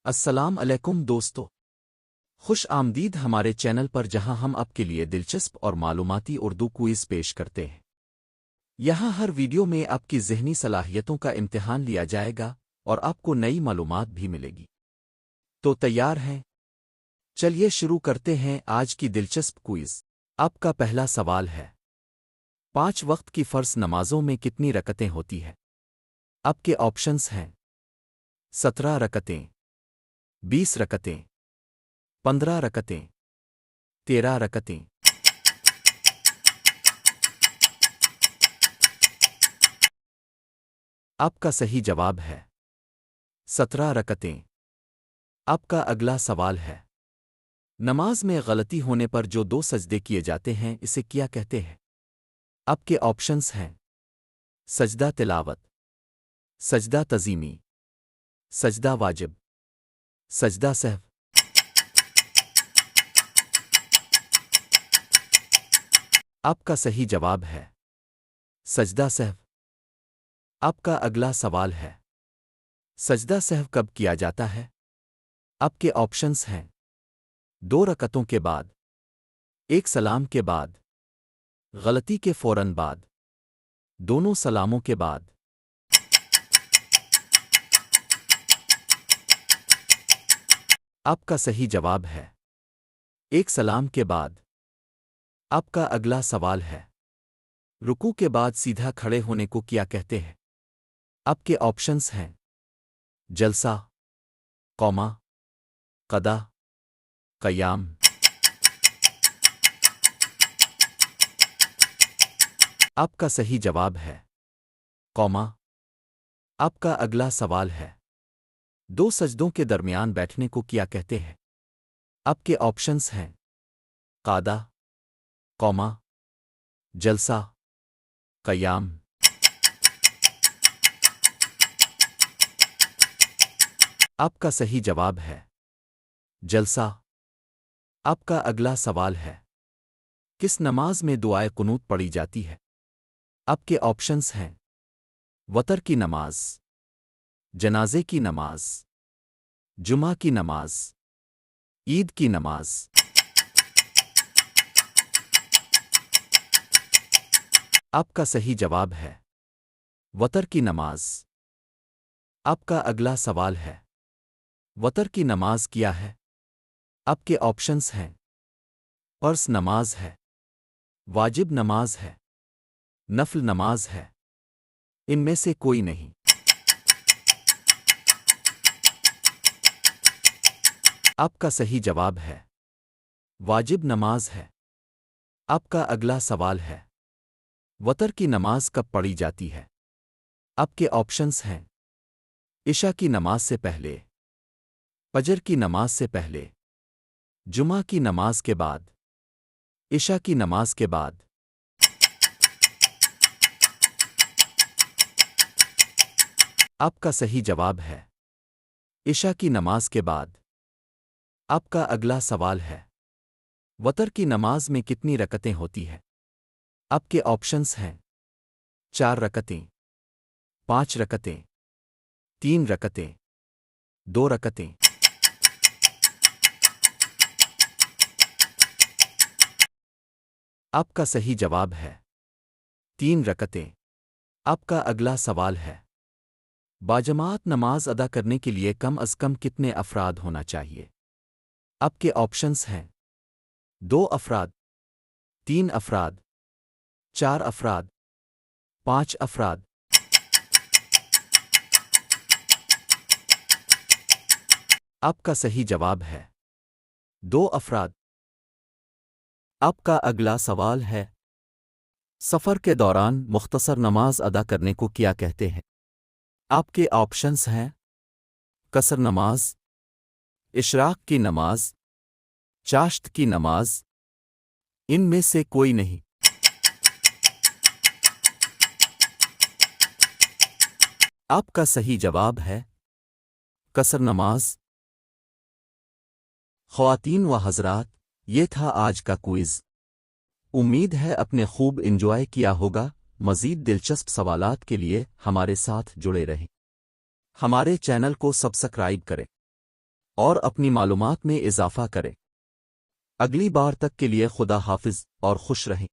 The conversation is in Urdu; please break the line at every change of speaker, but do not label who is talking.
السلام علیکم دوستو، خوش آمدید ہمارے چینل پر جہاں ہم آپ کے لیے دلچسپ اور معلوماتی اردو کوئز پیش کرتے ہیں۔ یہاں ہر ویڈیو میں آپ کی ذہنی صلاحیتوں کا امتحان لیا جائے گا اور آپ کو نئی معلومات بھی ملے گی۔ تو تیار ہیں؟ چلیے شروع کرتے ہیں آج کی دلچسپ کوئز۔ آپ کا پہلا سوال ہے، 5 وقت کی فرض نمازوں میں کتنی رکعتیں ہوتی ہیں؟ آپ کے آپشنز ہیں 17 رکعتیں، 20 رکعتیں، 15 رکعتیں، 13 رکعتیں۔ آپ کا صحیح جواب ہے 17 رکعتیں۔ آپ کا اگلا سوال ہے، نماز میں غلطی ہونے پر جو 2 سجدے کیے جاتے ہیں اسے کیا کہتے ہیں؟ آپ کے آپشنز ہیں سجدہ تلاوت، سجدہ تزیمی، سجدہ واجب، سجدہ سہو۔ آپ کا صحیح جواب ہے سجدہ سہو۔ آپ کا اگلا سوال ہے، سجدہ سہو کب کیا جاتا ہے؟ آپ کے آپشنز ہیں 2 رکعتوں کے بعد، 1 سلام کے بعد، غلطی کے فوراً بعد، دونوں سلاموں کے بعد۔ آپ کا صحیح جواب ہے 1 سلام کے بعد۔ آپ کا اگلا سوال ہے، رکوع کے بعد سیدھا کھڑے ہونے کو کیا کہتے ہیں؟ آپ کے آپشنز ہیں جلسہ، قوما، قدا، قیام۔ آپ کا صحیح جواب ہے قوما۔ آپ کا اگلا سوال ہے، 2 سجدوں کے درمیان بیٹھنے کو کیا کہتے ہیں؟ آپ کے آپشنز ہیں قعدہ، قوما، جلسہ، قیام۔ آپ کا صحیح جواب ہے جلسہ۔ آپ کا اگلا سوال ہے، کس نماز میں دعائے قنوت پڑھی جاتی ہے؟ آپ کے آپشنز ہیں وتر کی نماز، جنازے کی نماز، جمعہ کی نماز، عید کی نماز۔ آپ کا صحیح جواب ہے وتر کی نماز۔ آپ کا اگلا سوال ہے، وتر کی نماز کیا ہے؟ آپ کے آپشنز ہیں فرض نماز ہے، واجب نماز ہے، نفل نماز ہے، ان میں سے کوئی نہیں۔ آپ کا صحیح جواب ہے واجب نماز ہے۔ آپ کا اگلا سوال ہے، وتر کی نماز کب پڑھی جاتی ہے؟ آپ کے آپشنز ہیں عشاء کی نماز سے پہلے، فجر کی نماز سے پہلے، جمعہ کی نماز کے بعد، عشاء کی نماز کے بعد۔ آپ کا صحیح جواب ہے عشاء کی نماز کے بعد۔ آپ کا اگلا سوال ہے، وتر کی نماز میں کتنی رکعتیں ہوتی ہیں؟ آپ کے آپشنز ہیں 4 رکعتیں، 5 رکعتیں، 3 رکعتیں، 2 رکعتیں۔ آپ کا صحیح جواب ہے 3 رکعتیں۔ آپ کا اگلا سوال ہے، باجماعت نماز ادا کرنے کے لیے کم از کم کتنے افراد ہونا چاہیے؟ آپ کے آپشنز ہیں 2 افراد، 3 افراد، 4 افراد، 5 افراد۔ آپ کا صحیح جواب ہے 2 افراد۔ آپ کا اگلا سوال ہے، سفر کے دوران مختصر نماز ادا کرنے کو کیا کہتے ہیں؟ آپ کے آپشنز ہیں قصر نماز، اشراق کی نماز، چاشت کی نماز، ان میں سے کوئی نہیں۔ آپ کا صحیح جواب ہے قصر نماز۔ خواتین و حضرات، یہ تھا آج کا کوئز۔ امید ہے اپنے خوب انجوائے کیا ہوگا۔ مزید دلچسپ سوالات کے لیے ہمارے ساتھ جڑے رہیں۔ ہمارے چینل کو سبسکرائب کریں۔ اور اپنی معلومات میں اضافہ کریں۔ اگلی بار تک کے لیے خدا حافظ اور خوش رہیں۔